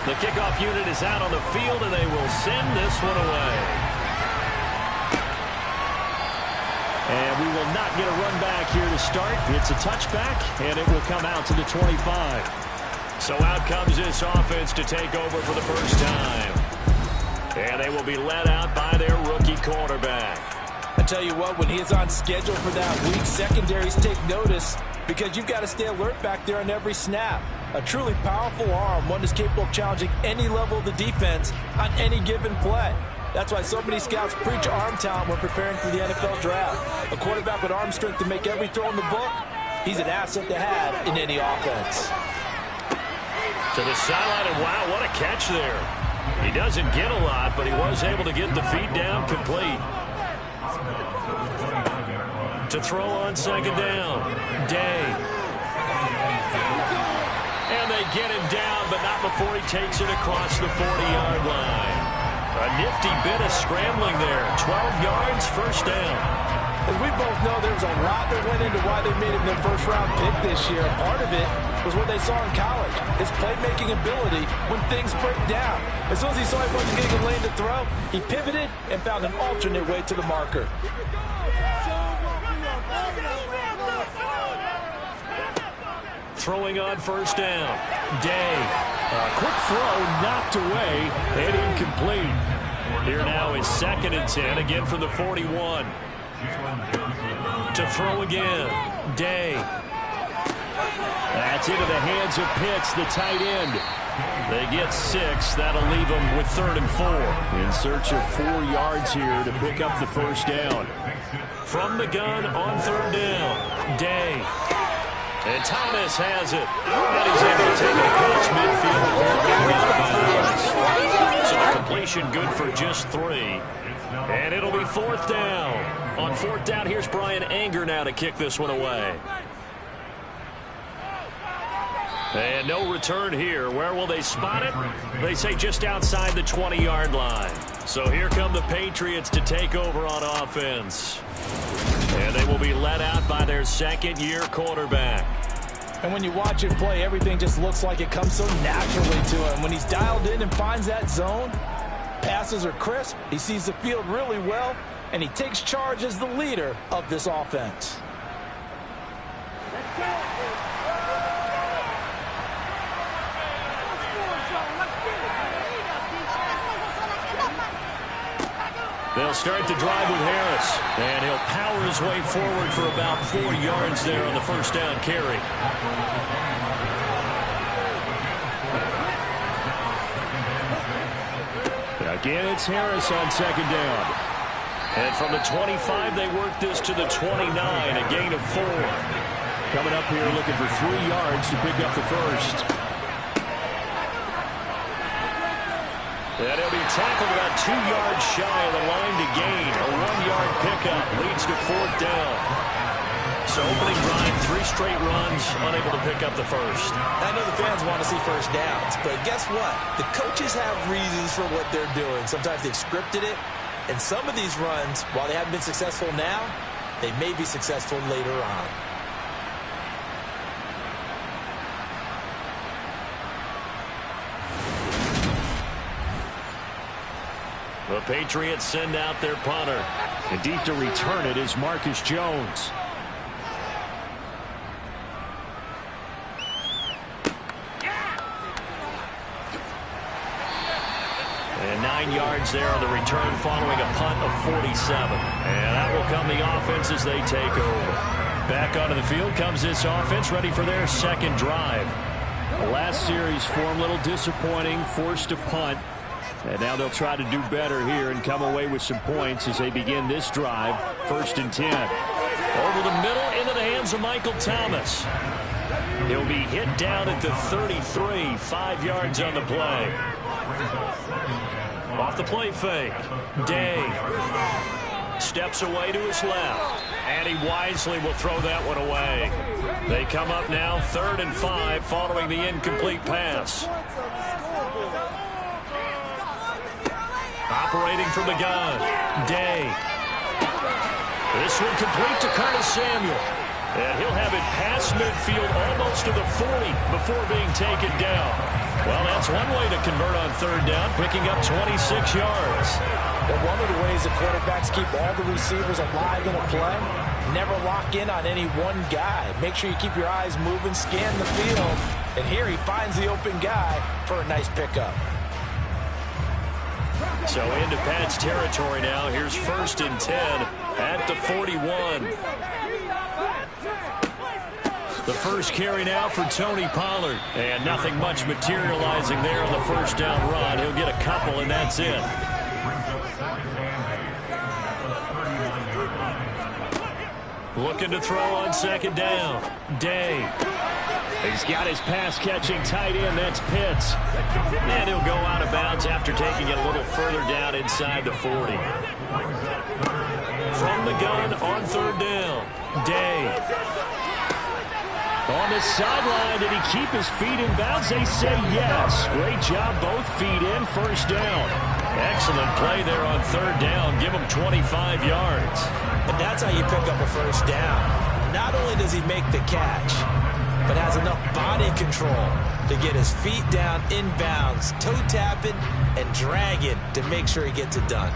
The kickoff unit is out on the field, and they will send this one away. And we will not get a run back here to start. It's a touchback, and it will come out to the 25. So out comes this offense to take over for the first time. And they will be led out by their rookie quarterback. I tell you what, when he is on schedule for that week, secondaries take notice because you've got to stay alert back there on every snap. A truly powerful arm, one that's capable of challenging any level of the defense on any given play. That's why so many scouts preach arm talent when preparing for the NFL draft. A quarterback with arm strength to make every throw in the book, he's an asset to have in any offense. To the sideline, and wow, what a catch there. He doesn't get a lot, but he was able to get the feet down complete. To throw on second down, Day. And they get him down, but not before he takes it across the 40-yard line. A nifty bit of scrambling there. 12 yards, first down. As we both know, there's a lot that went into why they made him their first-round pick this year. Part of it was what they saw in college, his playmaking ability when things break down. As soon as he saw he wasn't getting a lane to throw, he pivoted and found an alternate way to the marker. Throwing on first down, Day. A quick throw knocked away and incomplete. Here now is 2nd and 10, again from the 41. To throw again, Day. That's into the hands of Pitts, the tight end. They get 6. That'll leave them with 3rd and 4. In search of 4 yards here to pick up the first down. From the gun on 3rd down, Day. And Thomas has it. And he's able to take it across midfield before going out of bounds. So the completion good for just 3. And it'll be 4th down. On 4th down, here's Bryan Anger now to kick this one away. And no return here. Where will they spot it? They say just outside the 20-yard line. So here come the Patriots to take over on offense. And they will be led out by their second-year quarterback. And when you watch him play, everything just looks like it comes so naturally to him. When he's dialed in and finds that zone, passes are crisp, he sees the field really well, and he takes charge as the leader of this offense. They'll start the drive with Harris, and he'll power his way forward for about 4 yards there on the first down carry. Again, it's Harris on second down. And from the 25, they work this to the 29, a gain of 4. Coming up here looking for 3 yards to pick up the first. And he'll be tackled about 2 yards shy of the line to gain. A 1-yard pickup leads to 4th down. So opening drive, 3 straight runs, unable to pick up the first. I know the fans want to see first downs, but guess what? The coaches have reasons for what they're doing. Sometimes they've scripted it, and some of these runs, while they haven't been successful now, they may be successful later on. The Patriots send out their punter. And deep to return it is Marcus Jones. And 9 yards there on the return following a punt of 47. And that will come the offense as they take over. Back onto the field comes this offense, ready for their second drive. The last series for them, a little disappointing, forced to punt. And now they'll try to do better here and come away with some points as they begin this drive. 1st and 10. Over the middle into the hands of Michael Thomas. He'll be hit down at the 33, 5 yards on the play. Off the play fake. Day steps away to his left. And he wisely will throw that one away. They come up now 3rd and 5 following the incomplete pass. Operating from the gun, Day. This one complete to Curtis Samuel. And he'll have it past midfield almost to the 40 before being taken down. Well, that's one way to convert on third down, picking up 26 yards. Well, one of the ways the quarterbacks keep all the receivers alive in a play, never lock in on any one guy. Make sure you keep your eyes moving, scan the field. And here he finds the open guy for a nice pickup. So into Pat's territory now. Here's 1st and 10 at the 41. The first carry now for Tony Pollard. And nothing much materializing there on the first down run. He'll get a couple, and that's it. Looking to throw on 2nd down. Day. He's got his pass-catching tight end. That's Pitts. And he'll go out of bounds after taking it a little further down inside the 40. From the gun on 3rd down. Day. On the sideline, did he keep his feet in bounds? They say yes. Great job, both feet in, 1st down. Excellent play there on 3rd down. Give him 25 yards. And that's how you pick up a 1st down. Not only does he make the catch, but has enough body control to get his feet down in bounds, toe tapping and dragging to make sure he gets it done.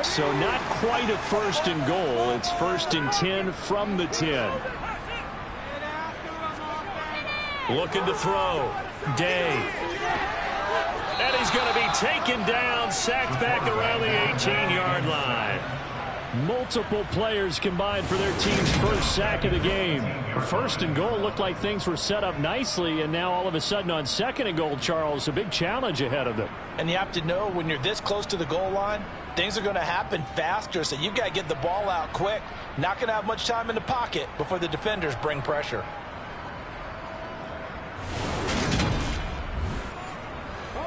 So not quite a 1st and goal. It's 1st and 10 from the 10. Looking to throw. Day. And he's going to be taken down, sacked back around the 18-yard line. Multiple players combined for their team's first sack of the game. 1st and goal looked like things were set up nicely, and now all of a sudden on 2nd and goal, Charles, a big challenge ahead of them. And you have to know when you're this close to the goal line, things are going to happen faster, so you've got to get the ball out quick. Not going to have much time in the pocket before the defenders bring pressure.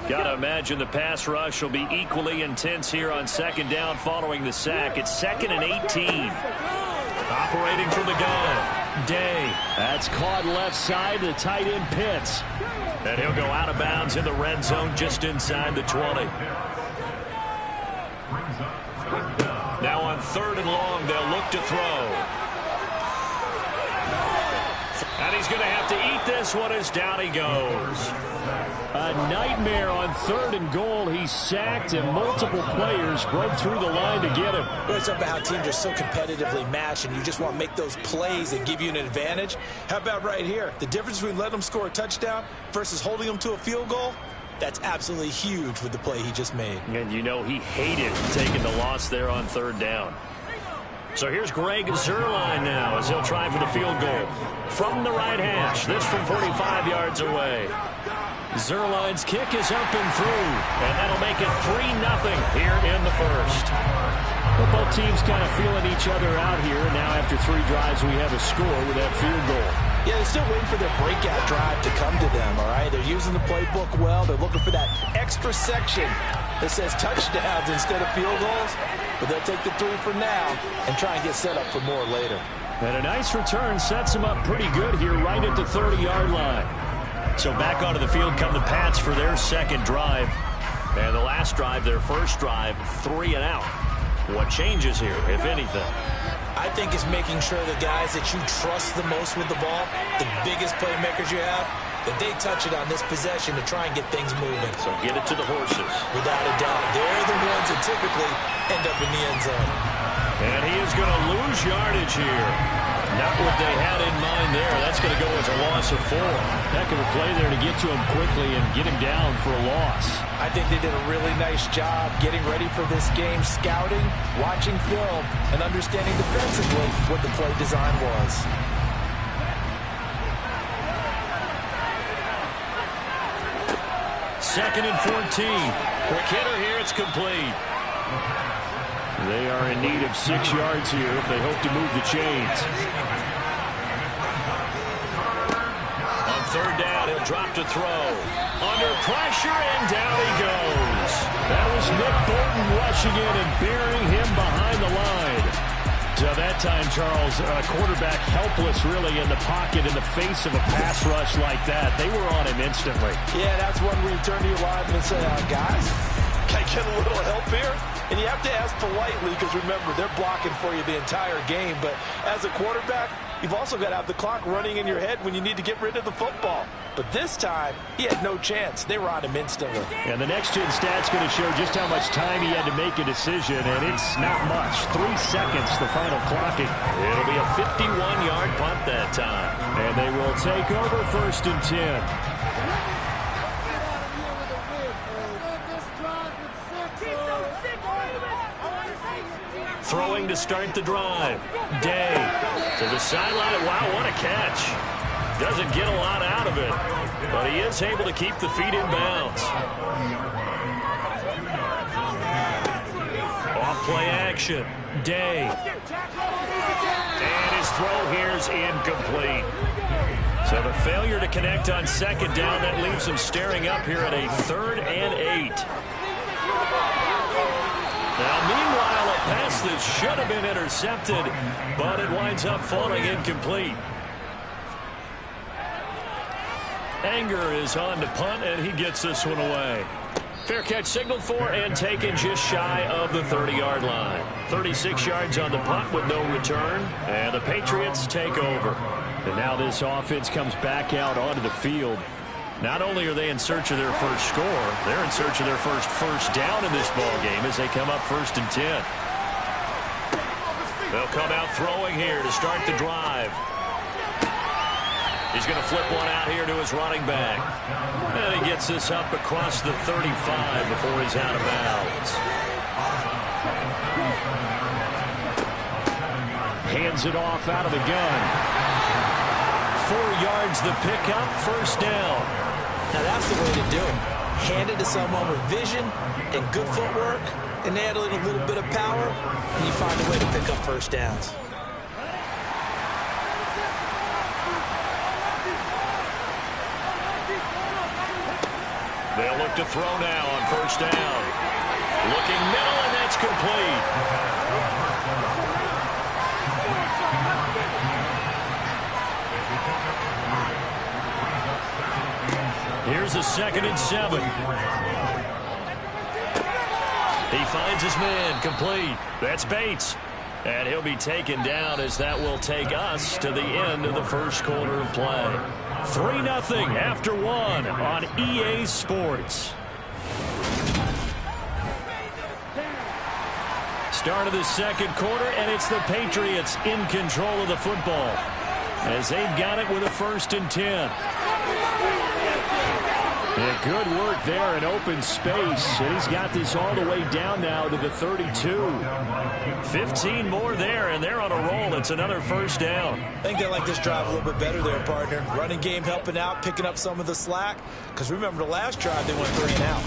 Got to imagine the pass rush will be equally intense here on 2nd down following the sack. It's 2nd and 18. Operating from the gun. Day. That's caught left side. The tight end Pitts. And he'll go out of bounds in the red zone just inside the 20. Now on 3rd and long, they'll look to throw. And he's going to have to eat this one as down he goes. A nightmare on 3rd and goal. He's sacked, and multiple players broke through the line to get him. It's about how teams are so competitively matched, and you just want to make those plays that give you an advantage. How about right here? The difference between letting them score a touchdown versus holding them to a field goal? That's absolutely huge with the play he just made. And you know he hated taking the loss there on 3rd down. So here's Greg Zuerlein now as he'll try for the field goal. From the right hash, this from 45 yards away. Zuerlein's kick is up and through, and that'll make it 3-0 here in the 1st. Well, both teams kind of feeling each other out here. Now after 3 drives, we have a score with that field goal. Yeah, they're still waiting for their breakout drive to come to them, all right? They're using the playbook well. They're looking for that extra section that says touchdowns instead of field goals. But they'll take the 3 for now and try and get set up for more later. And a nice return sets them up pretty good here right at the 30-yard line. So back onto the field come the Pats for their 2nd drive. And the last drive, their 1st drive, 3 and out. What changes here, if anything? I think it's making sure the guys that you trust the most with the ball, the biggest playmakers you have, that they touch it on this possession to try and get things moving. So get it to the horses. Without a doubt. They're the ones that typically end up in the end zone. And he is going to lose yardage here. Not what they had in mind there. That's going to go as a loss of 4. Heck of a play there to get to him quickly and get him down for a loss. I think they did a really nice job getting ready for this game, scouting, watching film, and understanding defensively what the play design was. Second and 14. Quick hitter here. It's complete. They are in need of 6 yards here if they hope to move the chains. On 3rd down, he'll drop to throw. Under pressure, and down he goes. That was Nick Bolton rushing in and burying him behind the line. So that time, Charles, a quarterback helpless really in the pocket in the face of a pass rush like that. They were on him instantly. Yeah, that's one where you turn to your lineman and say, guys, Can I get a little help here? And you have to ask politely because, remember, they're blocking for you the entire game. But as a quarterback, you've also got to have the clock running in your head when you need to get rid of the football. But this time, he had no chance. They were on him instantly. And the next-gen stat's going to show just how much time he had to make a decision, and it's not much. 3 seconds, the final clocking. It'll be a 51-yard punt that time. And they will take over 1st and 10. Throwing to start the drive. Day to the sideline. Wow, what a catch. Doesn't get a lot out of it, but he is able to keep the feet in bounds. Off play action. Day. And his throw here is incomplete. So the failure to connect on 2nd down, that leaves him staring up here at a 3rd and 8. Now, meanwhile, a pass that should have been intercepted, but it winds up falling incomplete. Anger is on to punt, and he gets this one away. Fair catch signaled for and taken just shy of the 30-yard line. 36 yards on the punt with no return, and the Patriots take over. And now this offense comes back out onto the field. Not only are they in search of their first score, they're in search of their first down in this ball game as they come up 1st and 10. They'll come out throwing here to start the drive. He's going to flip one out here to his running back. And he gets this up across the 35 before he's out of bounds. Hands it off out of the gun. 4 yards the pickup, 1st down. Now that's the way to do it. Hand it to someone with vision and good footwork, and add a little bit of power, and you find a way to pick up 1st downs. They'll look to throw now on 1st down. Looking middle, and that's complete. Here's a 2nd and 7. He finds his man, complete. That's Bates. And he'll be taken down as that will take us to the end of the 1st quarter of play. 3-0 after 1 on EA Sports. Start of the 2nd quarter, and it's the Patriots in control of the football as they've got it with a 1st and 10. Yeah, good work there in open space. And he's got this all the way down now to the 32. 15 more there, and they're on a roll. It's another 1st down. I think they like this drive a little bit better there, partner. Running game helping out, picking up some of the slack. Because remember, the last drive, they went 3 and out.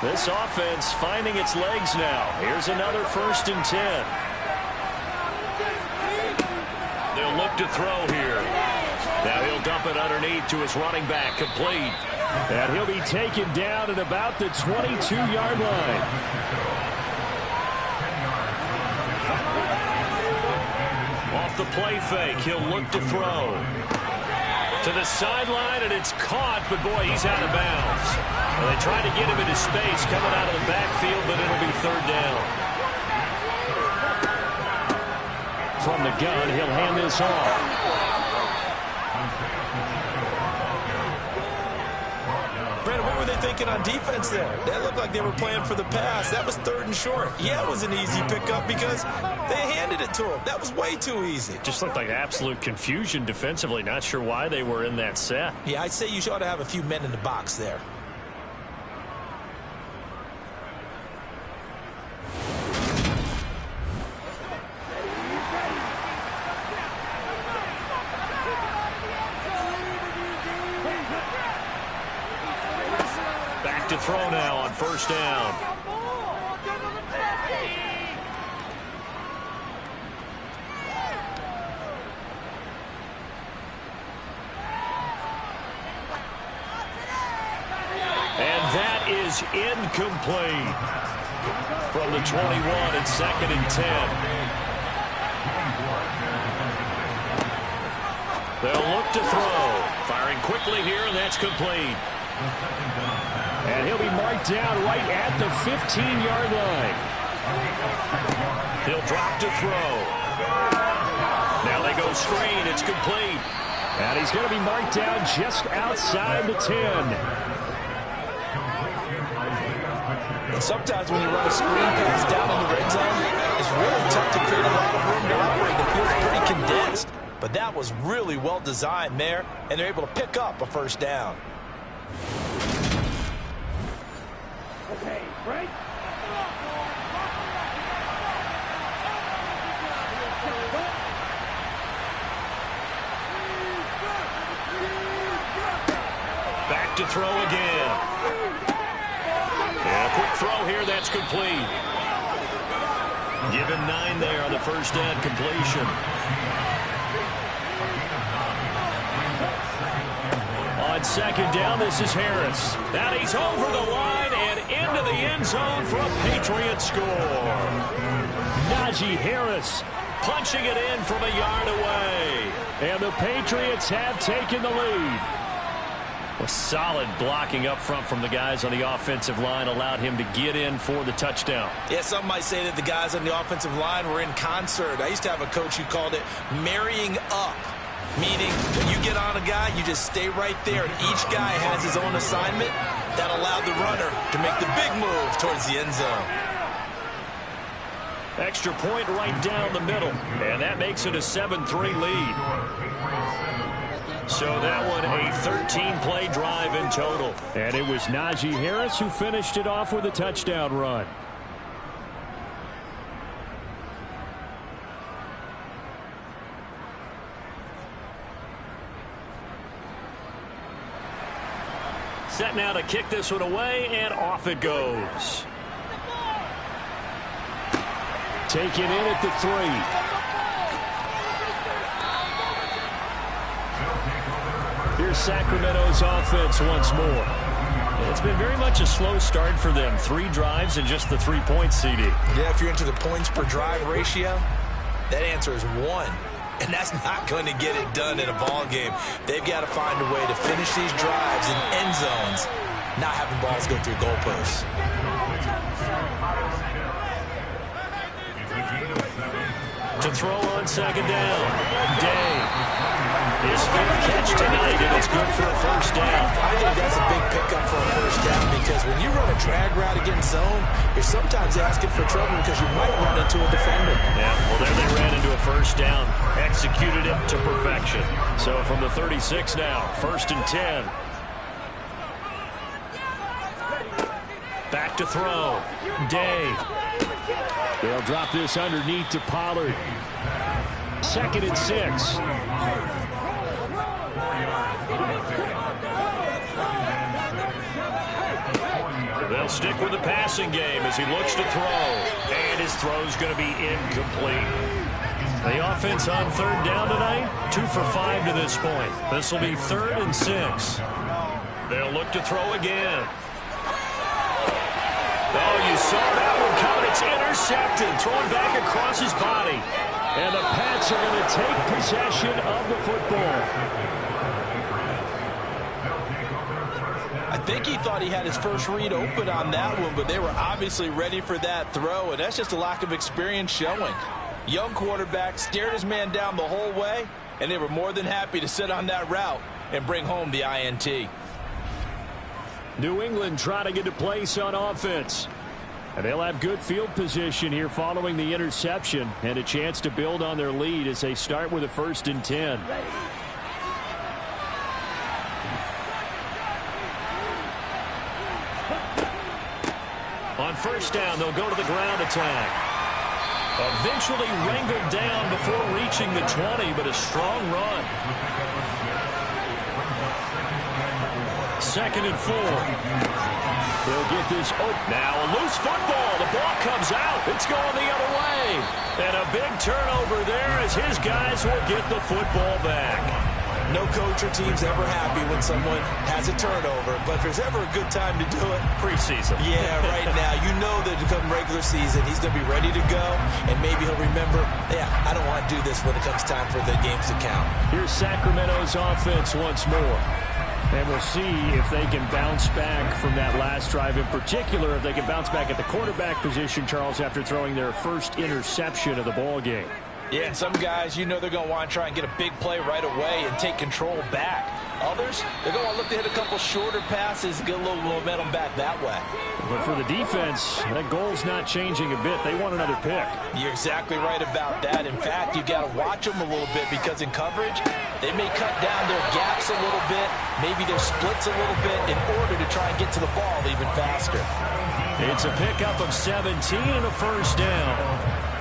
This offense finding its legs now. Here's another 1st and 10. They'll look to throw here. Now he'll dump it underneath to his running back, complete. And he'll be taken down at about the 22-yard line. Off the play fake, he'll look to throw. To the sideline, and it's caught, but boy, he's out of bounds. Well, they tried to get him into space coming out of the backfield, but it'll be 3rd down. From the gun, he'll hand this off. Brandon, what were they thinking on defense there? That looked like they were playing for the pass. That was 3rd and short. Yeah, it was an easy pickup because they handed it to him. That was way too easy. Just looked like absolute confusion defensively. Not sure why they were in that set. Yeah, I'd say you ought to have a few men in the box there. To throw now on 1st down. And that is incomplete. From the 21 and 2nd and 10. They'll look to throw. Firing quickly here, and that's complete. And he'll be marked down right at the 15-yard line. He'll drop to throw. Now they go screen. It's complete. And he's going to be marked down just outside the 10. And sometimes when you run a screen pass down in the red zone, it's really tough to create a lot of room to operate. The field's pretty condensed. But that was really well designed there, and they're able to pick up a first down. Okay, break. Back to throw again. And a quick throw here, that's complete. Give him 9 there on the first down completion. On second down, this is Harris. And he's over the line and into the end zone for a Patriot score. Najee Harris punching it in from a yard away. And the Patriots have taken the lead. A solid blocking up front from the guys on the offensive line allowed him to get in for the touchdown. Yeah, some might say that the guys on the offensive line were in concert. I used to have a coach who called it marrying up, meaning when you get on a guy, you just stay right there, and each guy has his own assignment. That allowed the runner to make the big move towards the end zone. Extra point right down the middle, and that makes it a 7-3 lead. So that one a 13-play drive in total. And it was Najee Harris who finished it off with a touchdown run. Set now to kick this one away, and off it goes. Taken in at the 3. Here's Sacramento's offense once more. It's been very much a slow start for them. 3 drives and just the 3-point CD. Yeah, if you're into the points per drive ratio, that answer is 1. And that's not going to get it done in a ball game. They've got to find a way to finish these drives in end zones, not having balls go through goalposts. To throw on second down. Day. His 5th catch tonight, and it's good for a first down. I think that's a big pickup for a first down, because when you run a drag route against zone, you're sometimes asking for trouble because you might run into a defender. Yeah, well, there they ran into a first down. Executed it to perfection. So from the 36 now, 1st and 10. Back to throw. Day. They'll drop this underneath to Pollard. 2nd and 6. They'll stick with the passing game as he looks to throw. And his throw's going to be incomplete. The offense on 3rd down tonight, 2 for 5 to this point. This will be 3rd and 6. They'll look to throw again. Oh, you saw that one coming. It's intercepted. Thrown back across his body. And the Pats are going to take possession of the football. I think he thought he had his first read open on that one, but they were obviously ready for that throw, and that's just a lack of experience showing. Young quarterback stared his man down the whole way, and they were more than happy to sit on that route and bring home the INT. New England trying to get a place on offense. And they'll have good field position here following the interception and a chance to build on their lead as they start with a 1st and 10. On 1st down, they'll go to the ground attack. Eventually wrangled down before reaching the 20, but a strong run. 2nd and 4. They'll get this open. Now a loose football. The ball comes out. It's going the other way. And a big turnover there as his guys will get the football back. No coach or team's ever happy when someone has a turnover, but if there's ever a good time to do it, preseason. Yeah, right now. You know that to come regular season, he's going to be ready to go, and maybe he'll remember, yeah, I don't want to do this when it comes time for the games to count. Here's Sacramento's offense once more. And we'll see if they can bounce back from that last drive, in particular, if they can bounce back at the quarterback position, Charles, after throwing their first interception of the ball game. Yeah, and some guys, you know they're going to want to try and get a big play right away and take control back. Others, they're going to look to hit a couple shorter passes, get a little momentum back that way. But for the defense, that goal's not changing a bit. They want another pick. You're exactly right about that. In fact, you got to watch them a little bit because in coverage, they may cut down their gaps a little bit, maybe their splits a little bit in order to try and get to the ball even faster. It's a pickup of 17 and a first down.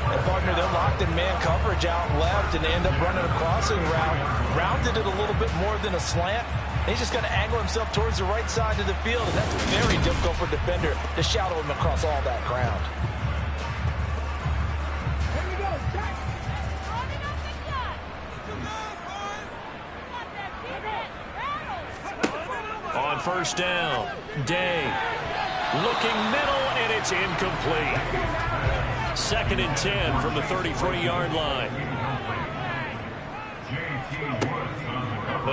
And partner, they're locked in man coverage out left, and they end up running a crossing route. Rounded it a little bit more than a slant. He's just going to angle himself towards the right side of the field, and that's very difficult for a defender to shadow him across all that ground. On first down, Day looking middle, and it's incomplete. 2nd and 10 from the 33-yard line.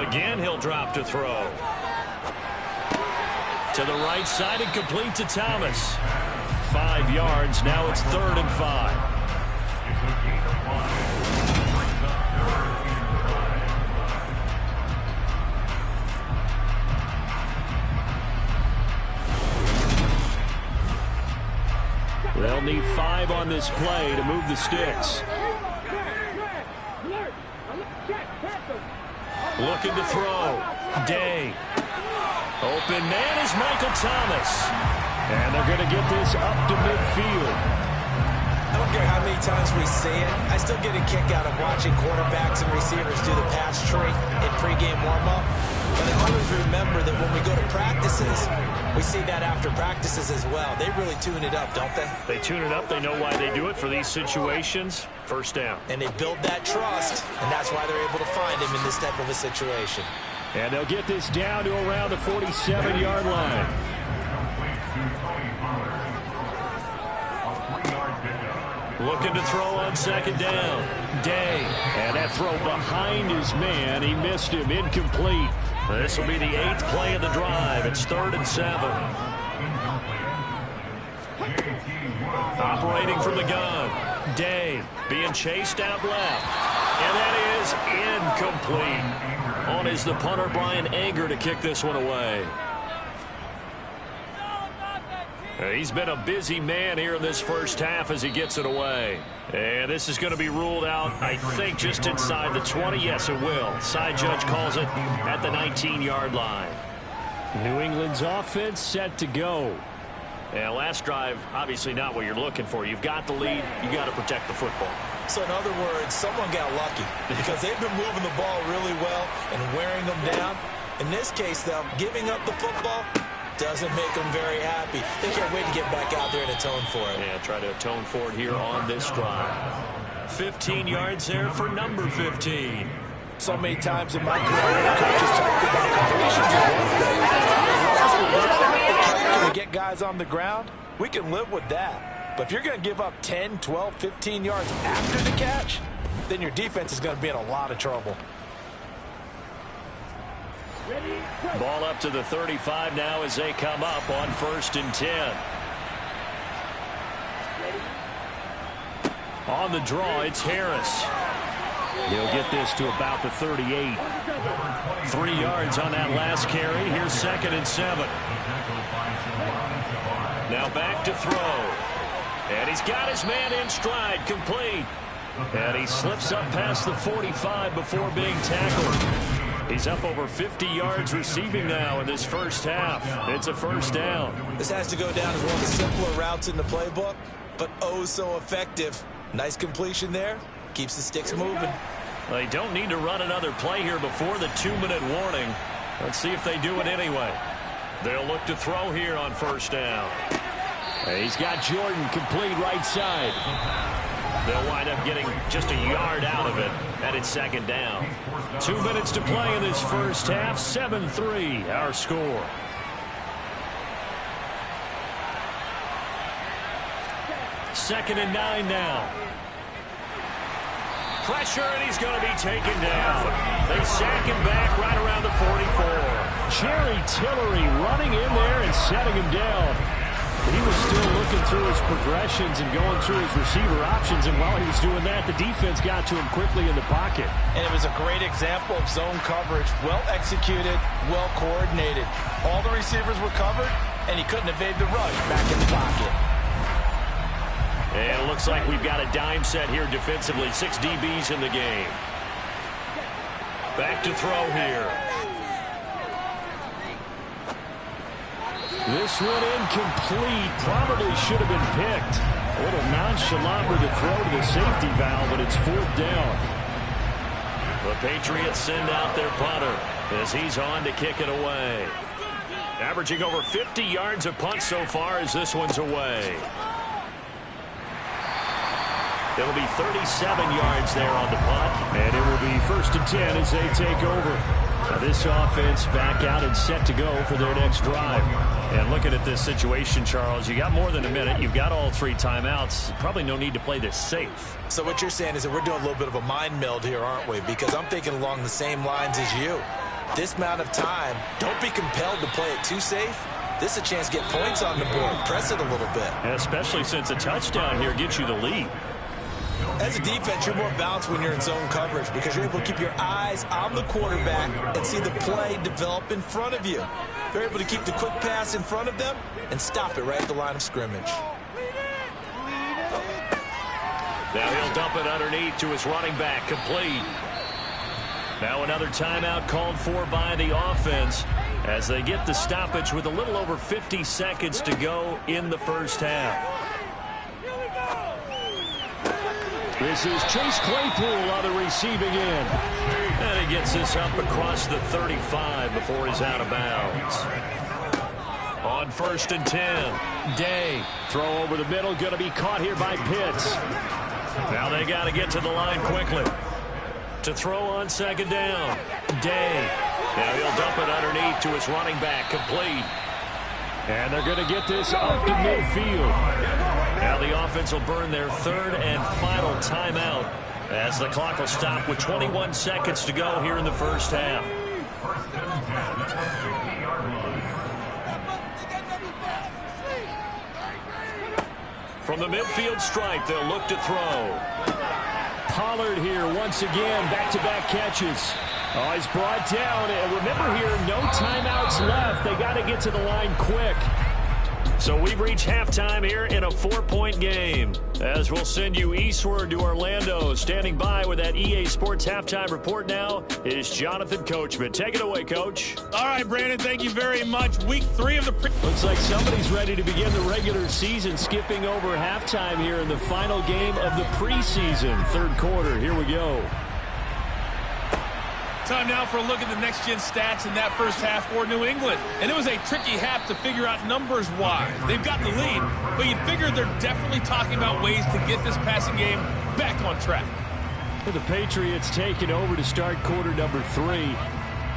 Again, he'll drop to throw. To the right side and complete to Thomas. 5 yards. Now it's 3rd and 5. They'll need 5 on this play to move the sticks. Looking to throw. Day. Open man is Michael Thomas. And they're going to get this up to midfield. I don't care how many times we see it. I still get a kick out of watching quarterbacks and receivers do the pass tree in pregame warm-up. But I always remember that when we go to practices, we see that after practices as well. They really tune it up, don't they? They tune it up. They know why they do it for these situations. First down. And they build that trust, and that's why they're able to find him in this type of a situation. And they'll get this down to around the 47-yard line. Looking to throw on 2nd down. Day. And that throw behind his man. He missed him. Incomplete. This will be the 8th play of the drive. It's 3rd and 7. Operating from the gun. Day being chased out left. And that is incomplete. On is the punter, Brian Anger, to kick this one away. He's been a busy man here in this first half as he gets it away. And this is going to be ruled out, I think, just inside the 20. Yes, it will. Side judge calls it at the 19-yard line. New England's offense set to go. And last drive, obviously not what you're looking for. You've got the lead. You got to protect the football. So in other words, someone got lucky because they've been moving the ball really well and wearing them down. In this case, though, giving up the football doesn't make them very happy. They can't wait to get back out there and atone for it. Yeah, try to atone for it here on this drive. 15 yards there for number 15. So many times in my career, coaches talked about completions. To get guys on the ground, we can live with that. But if you're going to give up 10, 12, 15 yards after the catch, then your defense is going to be in a lot of trouble. Ball up to the 35 now as they come up on 1st and 10. On the draw, it's Harris. He'll get this to about the 38. 3 yards on that last carry. Here's 2nd and 7. Now back to throw. And he's got his man in stride, complete. And he slips up past the 45 before being tackled. He's up over 50 yards receiving now in this first half. It's a first down. This has to go down as one of the simpler routes in the playbook, but oh so effective. Nice completion there. Keeps the sticks moving. They don't need to run another play here before the 2-minute warning. Let's see if they do it anyway. They'll look to throw here on 1st down. He's got Jordan complete right side. They'll wind up getting just a yard out of it, and it's second down. 2 minutes to play in this first half. 7-3, our score. Second and 9 now. Pressure, and he's going to be taken down. They sack him back right around the 44. Jerry Tillery running in there and setting him down. He was still looking through his progressions and going through his receiver options, and while he was doing that, the defense got to him quickly in the pocket. And it was a great example of zone coverage. Well executed, well coordinated. All the receivers were covered, and he couldn't evade the rush back in the pocket. And it looks like we've got a dime set here defensively. 6 DBs in the game. Back to throw here. This one incomplete. Probably should have been picked. A little nonchalant with the throw to the safety valve, but it's 4th down. The Patriots send out their punter as he's on to kick it away. Averaging over 50 yards a punt so far as this one's away. It'll be 37 yards there on the punt. And it will be 1st and 10 as they take over. Now this offense back out and set to go for their next drive. And looking at this situation, Charles, you got more than a minute. You've got all 3 timeouts. Probably no need to play this safe. So what you're saying is that we're doing a little bit of a mind meld here, aren't we? Because I'm thinking along the same lines as you. This amount of time, don't be compelled to play it too safe. This is a chance to get points on the board. Press it a little bit. And especially since a touchdown here gets you the lead. As a defense, you're more balanced when you're in zone coverage because you're able to keep your eyes on the quarterback and see the play develop in front of you. They're able to keep the quick pass in front of them and stop it right at the line of scrimmage. Now he'll dump it underneath to his running back, complete. Now another timeout called for by the offense as they get the stoppage with a little over 50 seconds to go in the first half. This is Chase Claypool on the receiving end. And he gets this up across the 35 before he's out of bounds. On 1st and 10. Day. Throw over the middle. Going to be caught here by Pitts. Now they got to get to the line quickly. To throw on 2nd down. Day. Now he'll dump it underneath to his running back, complete. And they're going to get this up to midfield. Now the offense will burn their 3rd and final timeout as the clock will stop with 21 seconds to go here in the first half. From the midfield stripe, they'll look to throw. Pollard here once again, back-to-back catches. Oh, he's brought down. And remember here, no timeouts left. They got to get to the line quick. So we've reached halftime here in a 4-point game. As we'll send you eastward to Orlando. Standing by with that EA Sports halftime report now is Jonathan Coachman. Take it away, Coach. All right, Brandon, thank you very much. Week 3 of the looks like somebody's ready to begin the regular season, skipping over halftime here in the final game of the preseason. 3rd quarter. Here we go. Time now for a look at the next-gen stats in that first half for New England. And it was a tricky half to figure out numbers-wise. They've got the lead, but you'd figure they're definitely talking about ways to get this passing game back on track. For the Patriots taking over to start quarter number 3.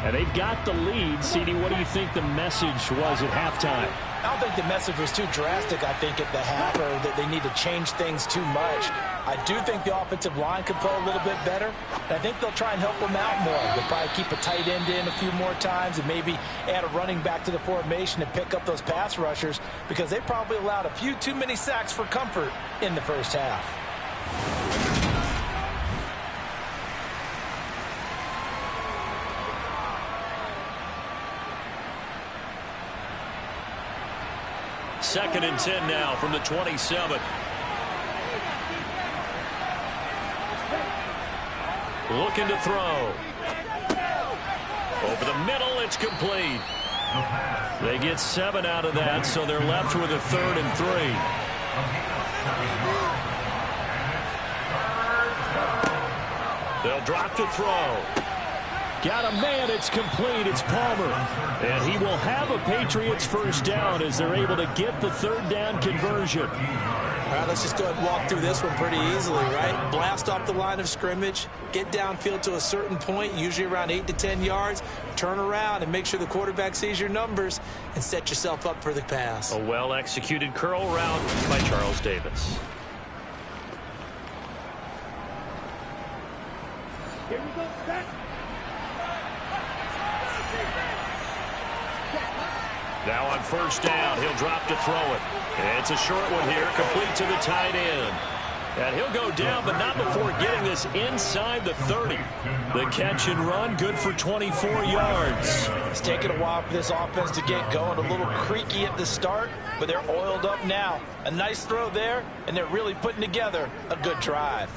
And they've got the lead. CD, what do you think the message was at halftime? I don't think the message was too drastic, I think, at the half, or that they need to change things too much. I do think the offensive line could play a little bit better. And I think they'll try and help them out more. They'll probably keep a tight end in a few more times and maybe add a running back to the formation and pick up those pass rushers because they probably allowed a few too many sacks for comfort in the first half. Second and 10 now from the 27. Looking to throw. Over the middle, it's complete. They get 7 out of that, so they're left with a 3rd and 3. They'll drop to throw. Got a man, it's complete, it's Palmer. And he will have a Patriots first down as they're able to get the 3rd down conversion. All right, let's just go ahead and walk through this one pretty easily, right? Blast off the line of scrimmage, get downfield to a certain point, usually around 8 to 10 yards, turn around and make sure the quarterback sees your numbers and set yourself up for the pass. A well-executed curl route by Charles Davis. Here we go, set. Now on first down, he'll drop to throw it. And it's a short one here, complete to the tight end. And he'll go down, but not before getting this inside the 30. The catch and run, good for 24 yards. It's taken a while for this offense to get going. A little creaky at the start, but they're oiled up now. A nice throw there, and they're really putting together a good drive.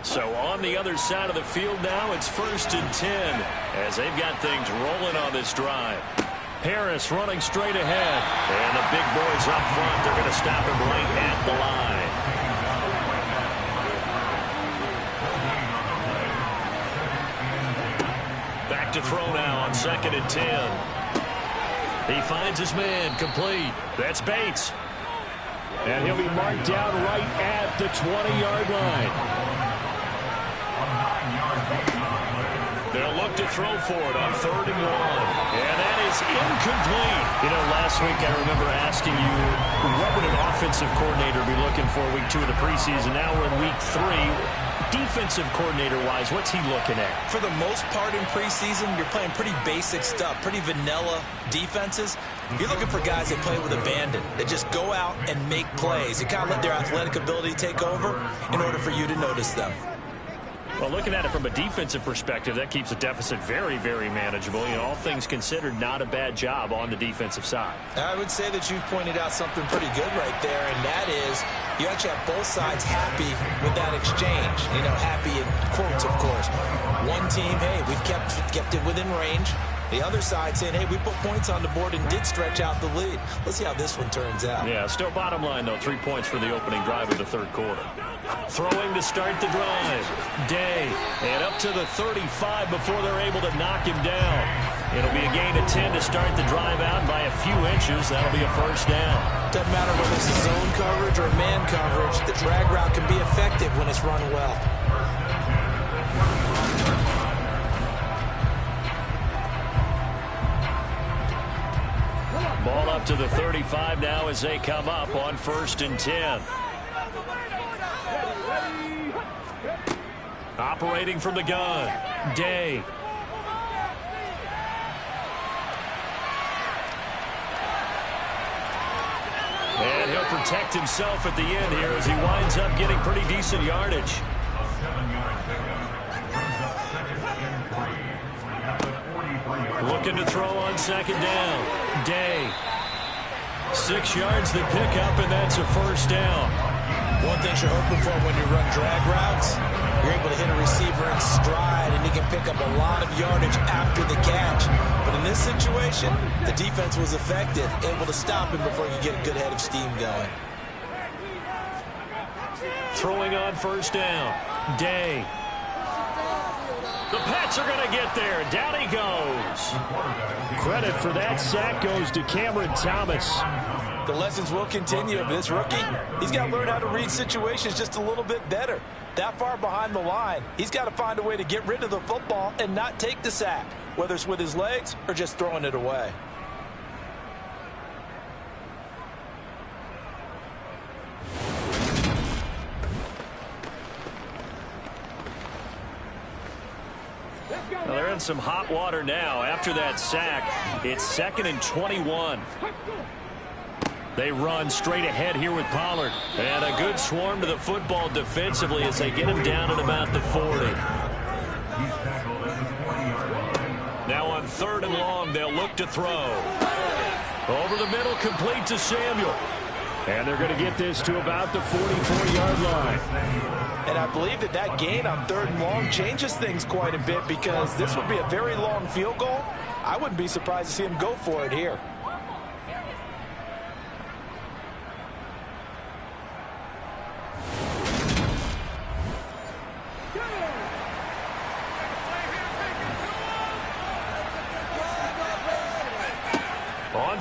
So on the other side of the field now, it's 1st and 10 as they've got things rolling on this drive. Harris running straight ahead. And the big boys up front, they're going to stop him right at the line. Back to throw now on 2nd and 10. He finds his man, complete. That's Bates. And he'll be marked down right at the 20-yard line. They'll look to throw for it on 3rd and 1. And that is incomplete. You know, last week I remember asking you, what would an offensive coordinator be looking for week 2 of the preseason? Now we're in week 3. Defensive coordinator-wise, what's he looking at? For the most part in preseason, you're playing pretty basic stuff, pretty vanilla defenses. You're looking for guys that play with abandon, that just go out and make plays. You kind of let their athletic ability take over in order for you to notice them. Well, looking at it from a defensive perspective, that keeps the deficit very, very manageable. You know, all things considered, not a bad job on the defensive side. I would say that you've pointed out something pretty good right there, and that is you actually have both sides happy with that exchange. You know, happy in quotes, of course. One team, hey, we've kept it within range. The other side saying, hey, we put points on the board and did stretch out the lead. Let's see how this one turns out. Yeah, still bottom line, though, 3 points for the opening drive of the 3rd quarter. Throwing to start the drive. Day. And up to the 35 before they're able to knock him down. It'll be a gain of 10 to start the drive out by a few inches. That'll be a 1st down. Doesn't matter whether it's zone coverage or man coverage. The drag route can be effective when it's run well. Ball up to the 35 now as they come up on 1st and 10. Operating from the gun. Day. And he'll protect himself at the end here as he winds up getting pretty decent yardage. Looking to throw on 2nd down. Day. 6 yards the pickup, and that's a 1st down. One thing you're hoping for when you run drag routes, you're able to hit a receiver in stride, and he can pick up a lot of yardage after the catch. But in this situation, the defense was effective, able to stop him before you get a good head of steam going. Throwing on 1st down. Day. The Pats are going to get there. Down he goes. Credit for that sack goes to Cameron Thomas. The lessons will continue. But this rookie, he's got to learn how to read situations just a little bit better. That far behind the line, he's got to find a way to get rid of the football and not take the sack, whether it's with his legs or just throwing it away. Well, they're in some hot water now. After that sack, it's 2nd and 21. They run straight ahead here with Pollard. And a good swarm to the football defensively as they get him down at about the 40. Now on 3rd and long, they'll look to throw. Over the middle, complete to Samuel. And they're going to get this to about the 44-yard line. And I believe that gain on 3rd and long changes things quite a bit because this would be a very long field goal. I wouldn't be surprised to see him go for it here.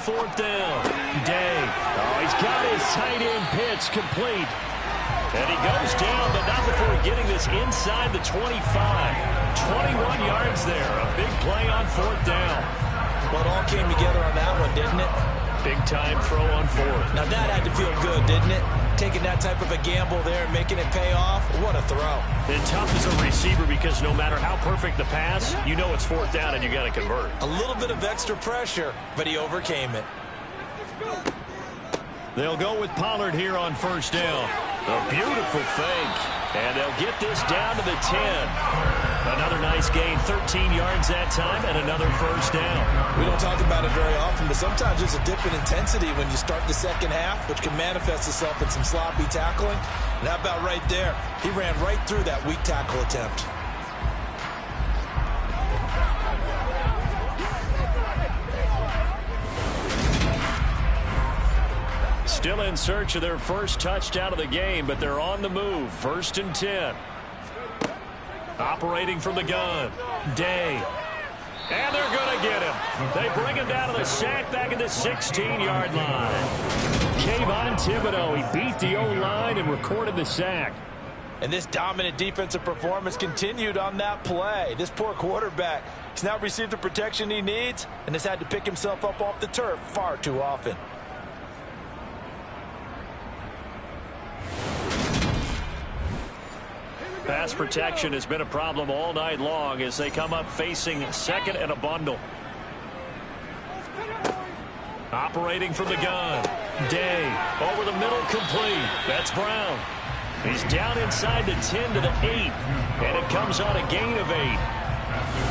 4th down. Day. Oh, he's got his tight end pitch complete. And he goes down, but not before getting this inside the 25. 21 yards there. A big play on 4th down. Well, it all came together on that one, didn't it? Big-time throw on 4th. Now, that had to feel good, didn't it? Taking that type of a gamble there and making it pay off. What a throw. And tough as a receiver because no matter how perfect the pass, you know it's 4th down and you got to convert. A little bit of extra pressure, but he overcame it. They'll go with Pollard here on 1st down. A beautiful fake. And they'll get this down to the 10. Another nice gain, 13 yards that time, and another 1st down. We don't talk about it very often, but sometimes there's a dip in intensity when you start the second half, which can manifest itself in some sloppy tackling. And how about right there? He ran right through that weak tackle attempt. Still in search of their first touchdown of the game, but they're on the move. 1st and 10. Operating from the gun. Day. And they're going to get him. They bring him down to the sack back at the 16-yard line. Kayvon Thibodeaux, he beat the O-line and recorded the sack. And this dominant defensive performance continued on that play. This poor quarterback, he's not received the protection he needs and has had to pick himself up off the turf far too often. Pass protection has been a problem all night long as they come up facing second and a bundle. Operating from the gun. Day. Over the middle, complete. That's Brown. He's down inside the 10 to the 8. And it comes on a gain of 8.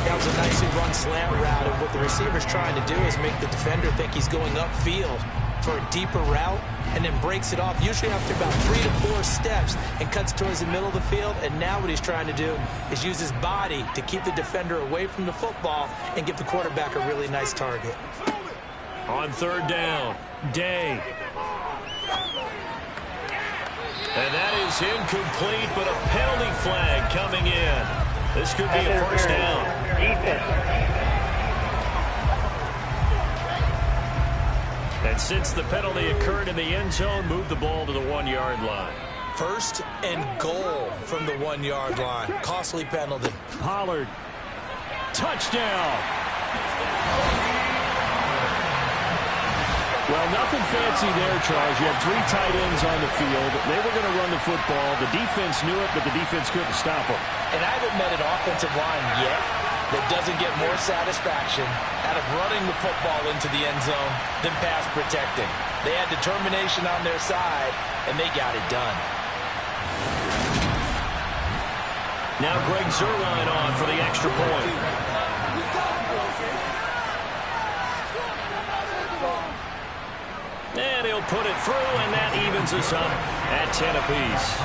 That was a nicely run slant route, and what the receiver's trying to do is make the defender think he's going upfield for a deeper route, and then breaks it off, usually after about 3 to 4 steps, and cuts towards the middle of the field. And now what he's trying to do is use his body to keep the defender away from the football and give the quarterback a really nice target. On 3rd down, Day. And that is incomplete, but a penalty flag coming in. This could be a 1st down. And since the penalty occurred in the end zone, move the ball to the 1-yard line. 1st and goal from the 1-yard line. Costly penalty. Pollard. Touchdown. Well, nothing fancy there, Charles. You had 3 tight ends on the field. They were going to run the football. The defense knew it, but the defense couldn't stop them. And I haven't met an offensive line yet that doesn't get more satisfaction out of running the football into the end zone than pass protecting. They had determination on their side, and they got it done. Now Greg Zuerlein on for the extra point. And he'll put it through, and that evens us up at 10 apiece.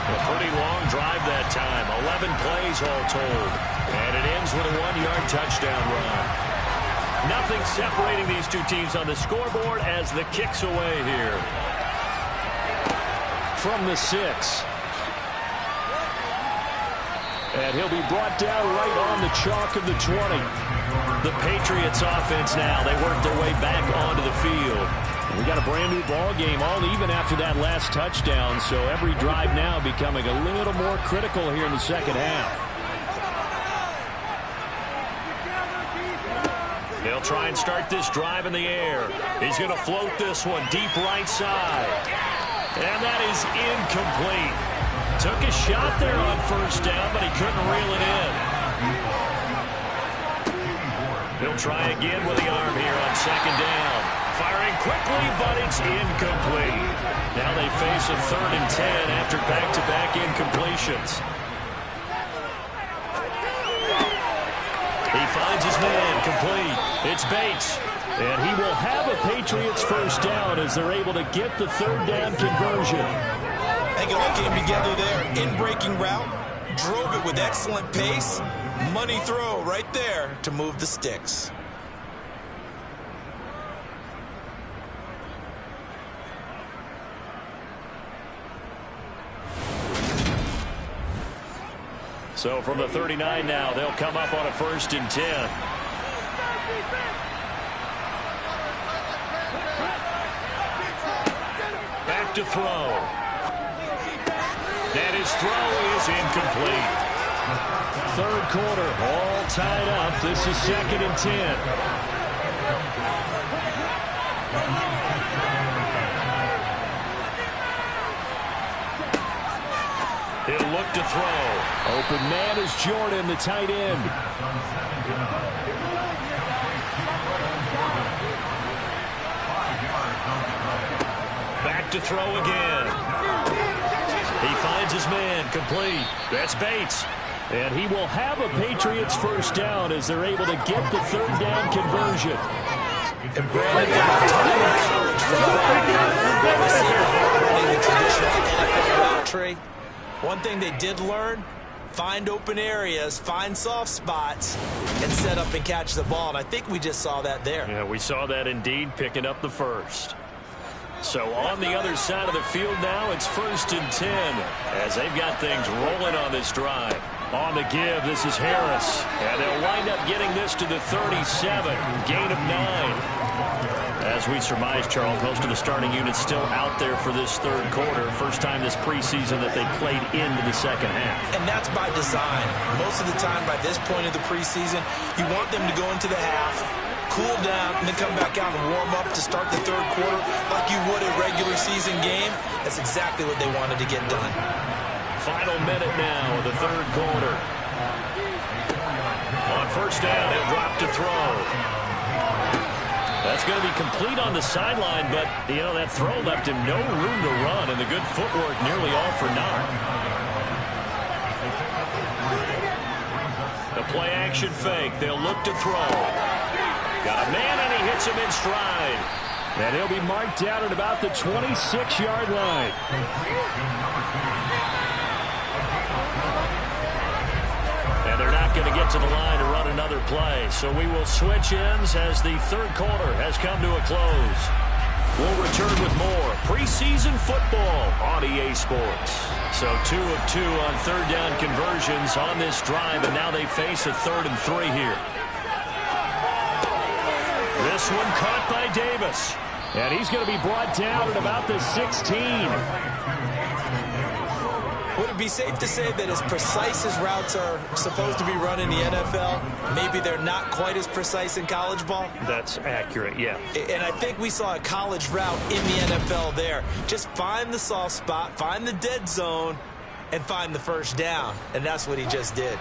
A pretty long drive that time. 11 plays all told. And it ends with a 1-yard touchdown run. Nothing separating these two teams on the scoreboard as the kick's away here. From the 6. And he'll be brought down right on the chalk of the 20. The Patriots offense now. They work their way back onto the field. We got a brand new ball game, all even after that last touchdown. So every drive now becoming a little more critical here in the second half. They'll try and start this drive in the air. He's going to float this one deep right side. And that is incomplete. Took a shot there on 1st down, but he couldn't reel it in. He'll try again with the arm here on 2nd down. Firing quickly, but it's incomplete. Now they face a 3rd and 10 after back-to-back incompletions. He finds his man, complete. It's Bates. And he will have a Patriots 1st down as they're able to get the 3rd down conversion. I think it all came together there. In-breaking route. Drove it with excellent pace. Money throw right there to move the sticks. So from the 39 now, they'll come up on a 1st and 10. to throw. And his throw is incomplete. Third quarter, all tied up. This is 2nd and 10. He'll look to throw. Open man is Jordan, the tight end. Back to throw again. He finds his man, complete. That's Bates. And he will have a Patriots first down as they're able to get the third down conversion. And Brandon, the traditional NFL route tree. One thing they did learn, find open areas, find soft spots, and set up and catch the ball. And I think we just saw that there. Yeah, we saw that indeed, picking up the first. So on the other side of the field now, it's 1st and 10 as they've got things rolling on this drive. On the give, this is Harris. And they'll wind up getting this to the 37, gain of 9. As we surmise, Charles, most of the starting units still out there for this third quarter. First time this preseason that they played into the second half. And that's by design. Most of the time by this point of the preseason, you want them to go into the half, cool down, and then come back out and warm up to start the third quarter like you would a regular season game. That's exactly what they wanted to get done. Final minute now of the third quarter. On first down, he'll drop to throw. That's going to be complete on the sideline, but, you know, that throw left him no room to run, and the good footwork nearly all for naught. The play-action fake. They'll look to throw. Got a man, and he hits him in stride. And he'll be marked down at about the 26-yard line. And they're not going to get to the line to run another play. So we will switch ends as the third quarter has come to a close. We'll return with more preseason football on EA Sports. So 2 of 2 on third down conversions on this drive, and now they face a 3rd and 3 here. This one caught by Davis. And he's going to be brought down at about the 16. Would it be safe to say that as precise as routes are supposed to be run in the NFL, maybe they're not quite as precise in college ball? That's accurate, yeah. And I think we saw a college route in the NFL there. Just find the soft spot, find the dead zone, and find the first down. And that's what he just did.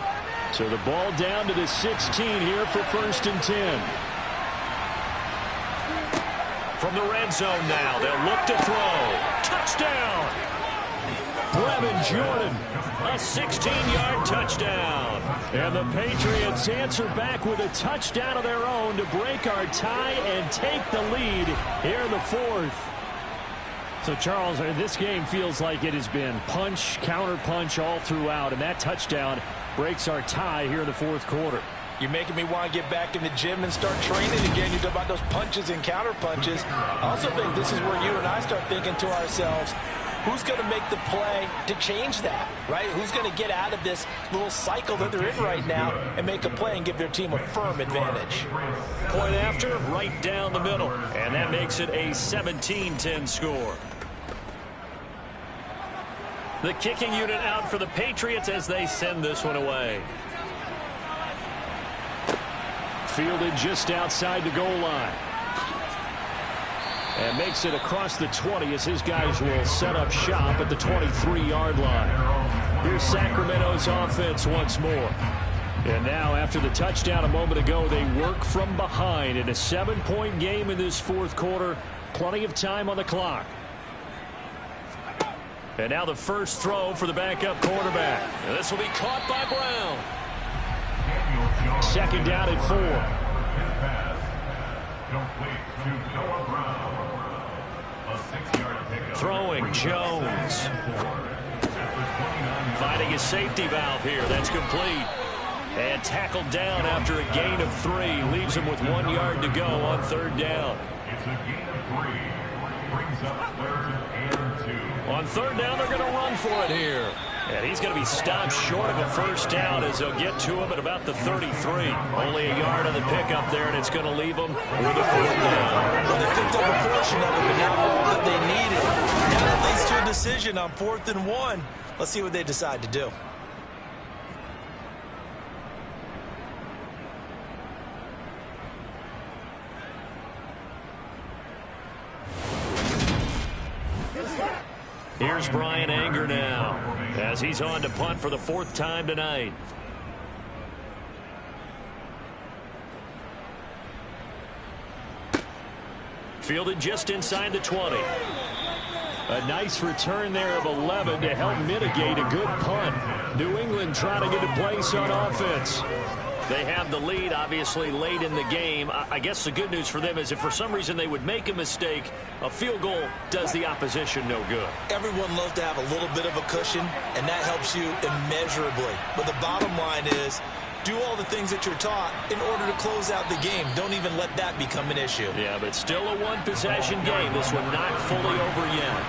So the ball down to the 16 here for 1st and 10. From the red zone now, they'll look to throw. Touchdown! Brevin Jordan, a 16-yard touchdown. And the Patriots answer back with a touchdown of their own to break our tie and take the lead here in the 4th. So, Charles, this game feels like it has been punch, counter punch all throughout, and that touchdown breaks our tie here in the 4th quarter. You're making me want to get back in the gym and start training again. You talk about those punches and counter punches. I also think this is where you and I start thinking to ourselves, who's going to make the play to change that, right? Who's going to get out of this little cycle that they're in right now and make a play and give their team a firm advantage? Point after, right down the middle. And that makes it a 17-10 score. The kicking unit out for the Patriots as they send this one away. Fielded just outside the goal line. And makes it across the 20 as his guys will set up shop at the 23-yard line. Here's Sacramento's offense once more. And now after the touchdown a moment ago, they work from behind in a 7-point game in this 4th quarter. Plenty of time on the clock. And now the first throw for the backup quarterback. And this will be caught by Brown. 2nd down and 4. Throwing Jones. Finding his safety valve here. That's complete. And tackled down after a gain of 3. Leaves him with 1 yard to go on 3rd down. It's a gain of 3. Brings up 3rd and 2. On 3rd down, they're going to run for it here. And he's going to be stopped short of a first down as they'll get to him at about the 33. Only a yard on the pickup there, and it's going to leave him with a fourth down. Well, they picked up a portion of it, but not all that they needed. Now that leads to a decision on 4th and 1. Let's see what they decide to do. Here's Brian Anger now as he's on to punt for the 4th time tonight. Fielded just inside the 20. A nice return there of 11 to help mitigate a good punt. New England trying to get a place on offense. They have the lead, obviously, late in the game. I guess the good news for them is if for some reason they would make a mistake, a field goal does the opposition no good. Everyone loves to have a little bit of a cushion, and that helps you immeasurably. But the bottom line is, do all the things that you're taught in order to close out the game. Don't even let that become an issue. Yeah, but still a one-possession game. This one not fully over yet.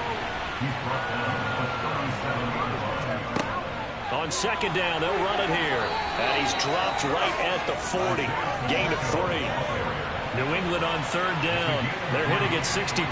On 2nd down, they'll run it here. And he's dropped right at the 40. Gain of 3. New England on 3rd down. They're hitting at 60%,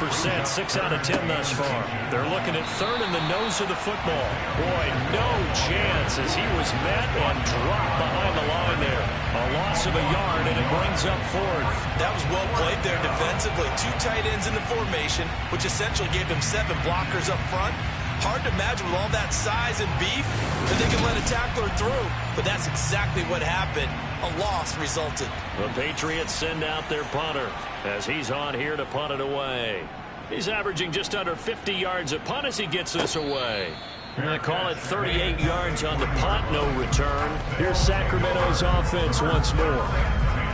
6 out of 10 thus far. They're looking at 3rd in the nose of the football. Boy, no chance as he was met and dropped behind the line there. A loss of a yard, and it brings up 4th. That was well played there defensively. 2 tight ends in the formation, which essentially gave them 7 blockers up front. Hard to imagine with all that size and beef that they can let a tackler through. But that's exactly what happened. A loss resulted. The Patriots send out their punter as he's on here to punt it away. He's averaging just under 50 yards a punt as he gets this away. They call it 38 yards on the punt, no return. Here's Sacramento's offense once more.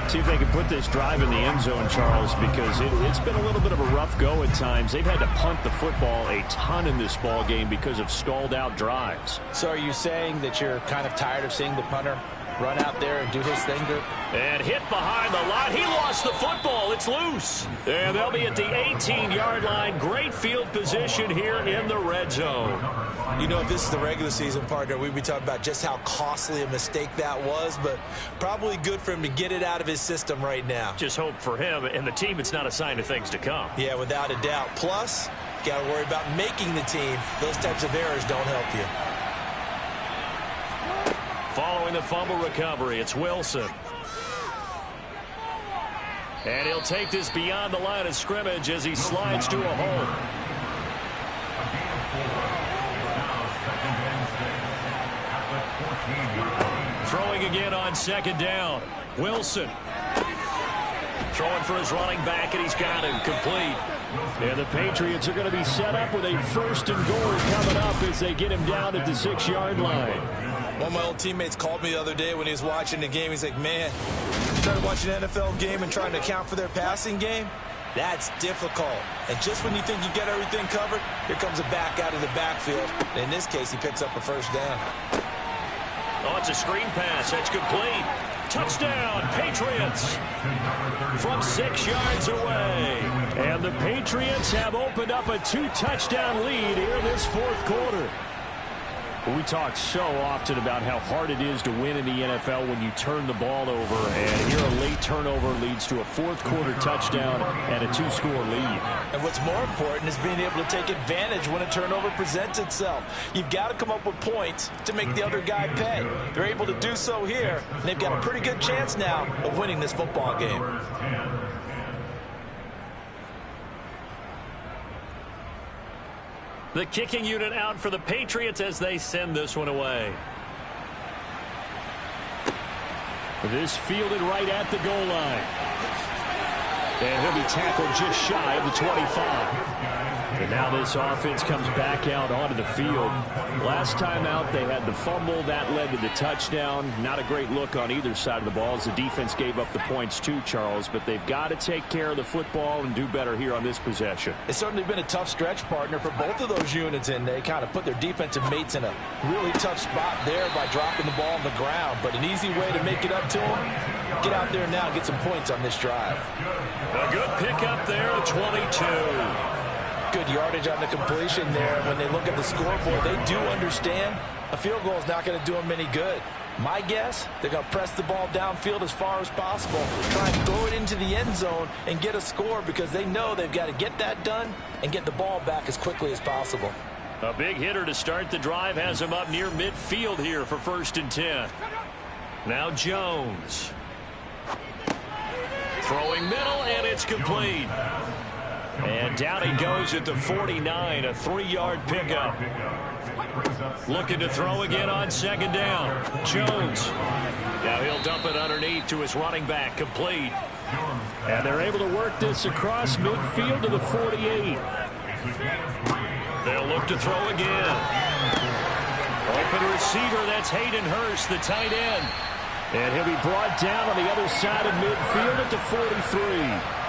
See if they can put this drive in the end zone, Charles, because it's been a little bit of a rough go at times. They've had to punt the football a ton in this ball game because of stalled out drives. So are you saying that you're kind of tired of seeing the punter run out there and do his thing, Group? And hit behind the line. He lost the football. It's loose. And they'll be at the 18-yard line. Great field position here in the red zone. You know, if this is the regular season, partner, we'd be talking about just how costly a mistake that was, but probably good for him to get it out of his system right now. Just hope for him and the team it's not a sign of things to come. Yeah, without a doubt. Plus, you got to worry about making the team. Those types of errors don't help you. Following the fumble recovery, it's Wilson. And he'll take this beyond the line of scrimmage as he slides to a hole. Throwing again on 2nd down. Wilson. Throwing for his running back, and he's got him complete. And the Patriots are going to be set up with a 1st and goal coming up as they get him down at the 6-yard line. One of my old teammates called me the other day when he was watching the game. He's like, man, trying to watch an NFL game and trying to account for their passing game? That's difficult. And just when you think you get everything covered, here comes a back out of the backfield. And in this case, he picks up a 1st down. Oh, it's a screen pass. That's complete. Touchdown, Patriots. From 6 yards away. And the Patriots have opened up a 2-touchdown lead here in this 4th quarter. We talk so often about how hard it is to win in the NFL when you turn the ball over, and here a late turnover leads to a 4th quarter touchdown and a 2-score lead. And what's more important is being able to take advantage when a turnover presents itself. You've got to come up with points to make the other guy pay. They're able to do so here, and they've got a pretty good chance now of winning this football game. The kicking unit out for the Patriots as they send this one away. This fielded right at the goal line. And he'll be tackled just shy of the 25. And now this offense comes back out onto the field. Last time out, they had the fumble. That led to the touchdown. Not a great look on either side of the ball as the defense gave up the points too, Charles. But they've got to take care of the football and do better here on this possession. It's certainly been a tough stretch, partner, for both of those units, and they kind of put their defensive mates in a really tough spot there by dropping the ball on the ground. But an easy way to make it up to them, get out there now and get some points on this drive. A good pickup there at 22. Good yardage on the completion there. When they look at the scoreboard, they do understand a field goal is not going to do them any good. My guess, they're going to press the ball downfield as far as possible, try and throw it into the end zone and get a score because they know they've got to get that done and get the ball back as quickly as possible. A big hitter to start the drive has him up near midfield here for 1st and 10. Now Jones. Throwing middle, and it's complete. And down he goes at the 49, a 3-yard pickup. Looking to throw again on 2nd down. Jones. Now he'll dump it underneath to his running back, complete. And they're able to work this across midfield to the 48. They'll look to throw again. Open receiver, that's Hayden Hurst, the tight end. And he'll be brought down on the other side of midfield at the 43.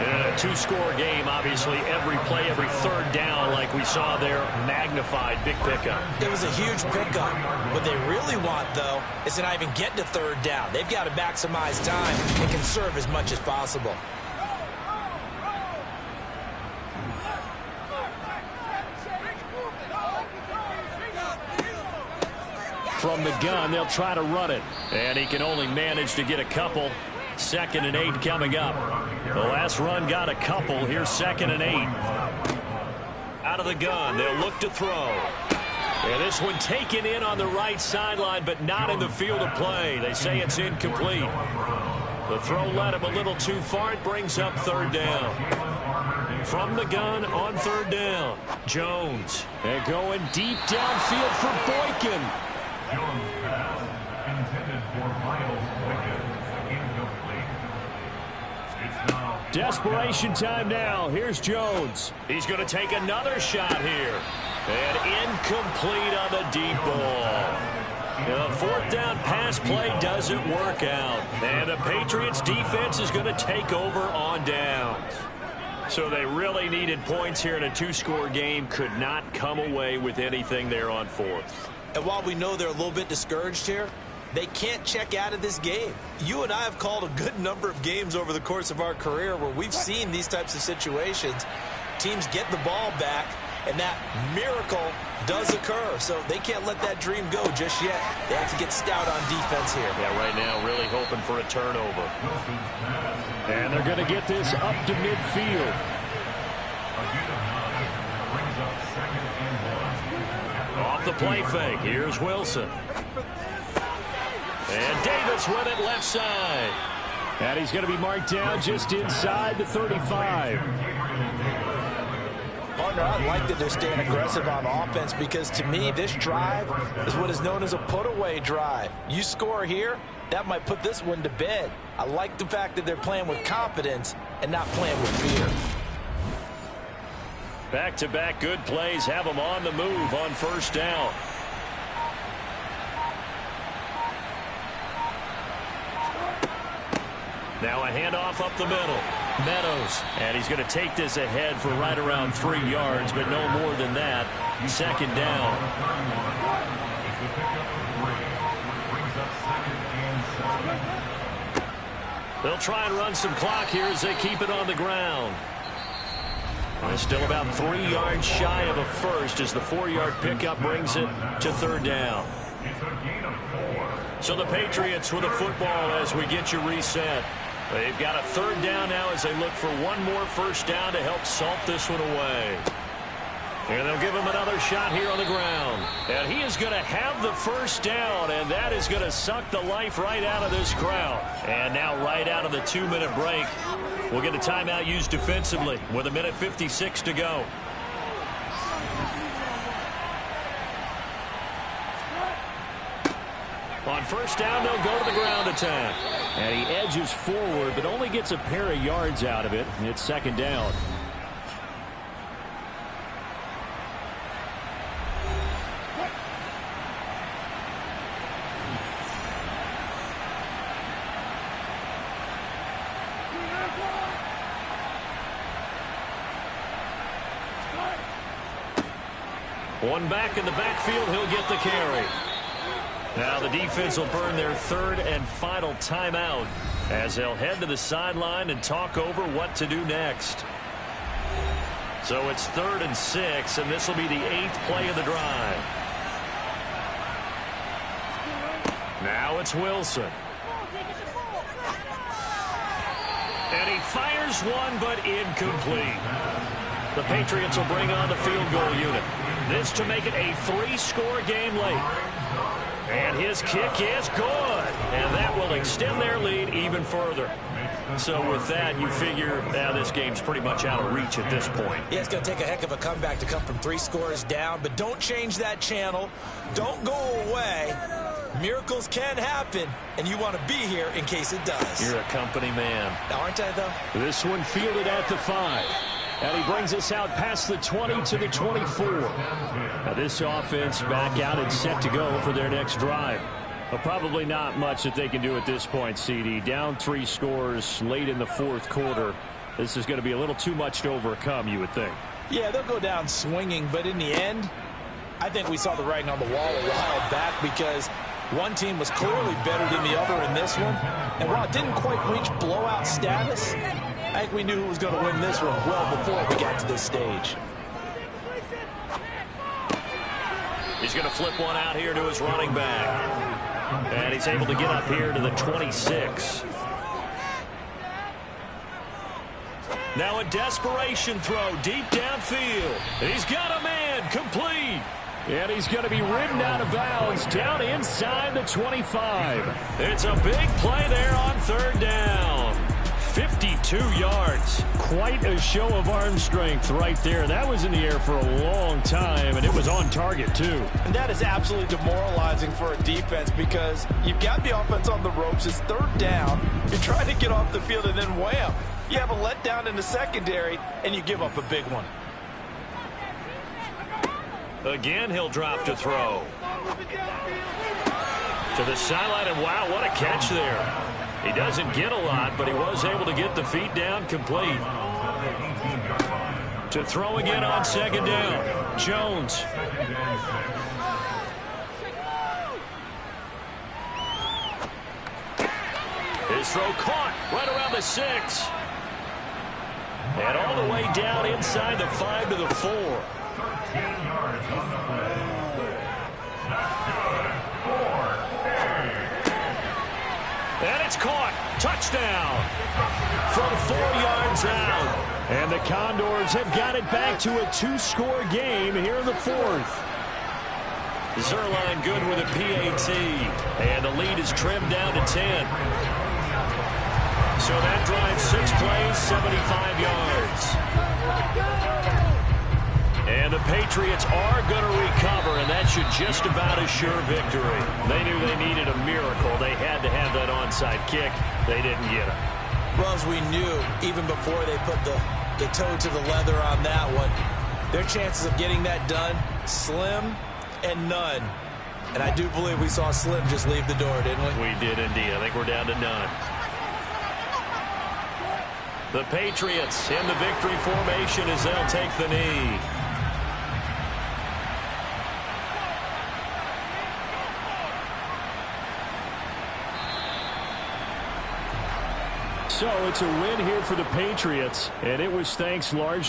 In a 2-score game, obviously, every play, every 3rd down, like we saw there, magnified. Big pickup. It was a huge pickup. What they really want, though, is to not even get to 3rd down. They've got to maximize time and conserve as much as possible. From the gun, they'll try to run it. And he can only manage to get a couple. 2nd and 8 coming up. The last run got a couple. Here's 2nd and 8. Out of the gun. They'll look to throw. And this one taken in on the right sideline, but not in the field of play. They say it's incomplete. The throw led him a little too far. It brings up 3rd down. From the gun on 3rd down. Jones. And going deep downfield for Boykin. Desperation time now. Here's Jones. He's going to take another shot here. And incomplete on the deep ball. The 4th down pass play doesn't work out. And the Patriots defense is going to take over on downs. So they really needed points here in a 2-score game. Could not come away with anything there on 4th. And while we know they're a little bit discouraged here, they can't check out of this game. You and I have called a good number of games over the course of our career where we've seen these types of situations. Teams get the ball back, and that miracle does occur. So they can't let that dream go just yet. They have to get stout on defense here. Yeah, right now really hoping for a turnover. And they're going to get this up to midfield. Off the play fake. Here's Wilson. And Davis with it left side. And he's going to be marked down just inside the 35. Partner, I like that they're staying aggressive on offense because, to me, this drive is what is known as a put-away drive. You score here, that might put this one to bed. I like the fact that they're playing with confidence and not playing with fear. Back-to-back good plays have them on the move on 1st down. Now a handoff up the middle. Meadows. And he's going to take this ahead for right around 3 yards, but no more than that. 2nd down. They'll try and run some clock here as they keep it on the ground. They're still about 3 yards shy of a first as the 4-yard pickup brings it to 3rd down. So the Patriots with a football as we get you reset. They've got a 3rd down now as they look for one more 1st down to help salt this one away. And they'll give him another shot here on the ground. And he is going to have the 1st down, and that is going to suck the life right out of this crowd. And now right out of the 2-minute break, we'll get a timeout used defensively with 1:56 to go. On 1st down, they'll go to the ground attack. And he edges forward, but only gets a pair of yards out of it. It's 2nd down. One back in the backfield, he'll get the carry. Now the defense will burn their 3rd and final timeout as they'll head to the sideline and talk over what to do next. So it's 3rd and 6, and this will be the 8th play of the drive. Now it's Wilson. And he fires one, but incomplete. The Patriots will bring on the field goal unit. This to make it a 3-score game late. And his kick is good. And that will extend their lead even further. So with that, you figure now this game's pretty much out of reach at this point. Yeah, it's going to take a heck of a comeback to come from 3 scores down. But don't change that channel. Don't go away. Miracles can happen, and you want to be here in case it does. You're a company man. Aren't I, though? This one fielded at the 5. And he brings us out past the 20 to the 24. Now this offense back out and set to go for their next drive. Well, probably not much that they can do at this point, CD. Down 3 scores late in the 4th quarter. This is going to be a little too much to overcome, you would think. Yeah, they'll go down swinging, but in the end, I think we saw the writing on the wall a while back because one team was clearly better than the other in this one. And while it didn't quite reach blowout status, I think we knew who was going to win this one well before we got to this stage. He's going to flip one out here to his running back. And he's able to get up here to the 26. Now a desperation throw deep downfield. He's got a man, complete. And he's going to be ridden out of bounds down inside the 25. It's a big play there on 3rd down. 52 yards. Quite a show of arm strength right there. That was in the air for a long time, and it was on target, too. And that is absolutely demoralizing for a defense because you've got the offense on the ropes. It's 3rd down. You're trying to get off the field, and then wham, you have a letdown in the secondary, and you give up a big one. Again, he'll drop to throw. To the sideline, and wow, what a catch there. He doesn't get a lot, but he was able to get the feet down complete. To throw again on 2nd down. Jones. His throw caught right around the 6. And all the way down inside the 5 to the 4. And it's caught. Touchdown. From 4 yards out. And the Condors have got it back to a 2-score game here in the 4th. Zuerlein good with a PAT. And the lead is trimmed down to 10. So that drives 6 plays, 75 yards. And the Patriots are going to recover, and that should just about assure victory. They knew they needed a miracle. They had to have that onside kick. They didn't get it. Well, as we knew, even before they put the toe to the leather on that one, their chances of getting that done, slim and none. And I do believe we saw Slim just leave the door, didn't we? We did indeed. I think we're down to none. The Patriots in the victory formation as they'll take the knee. So it's a win here for the Patriots, and it was thanks largely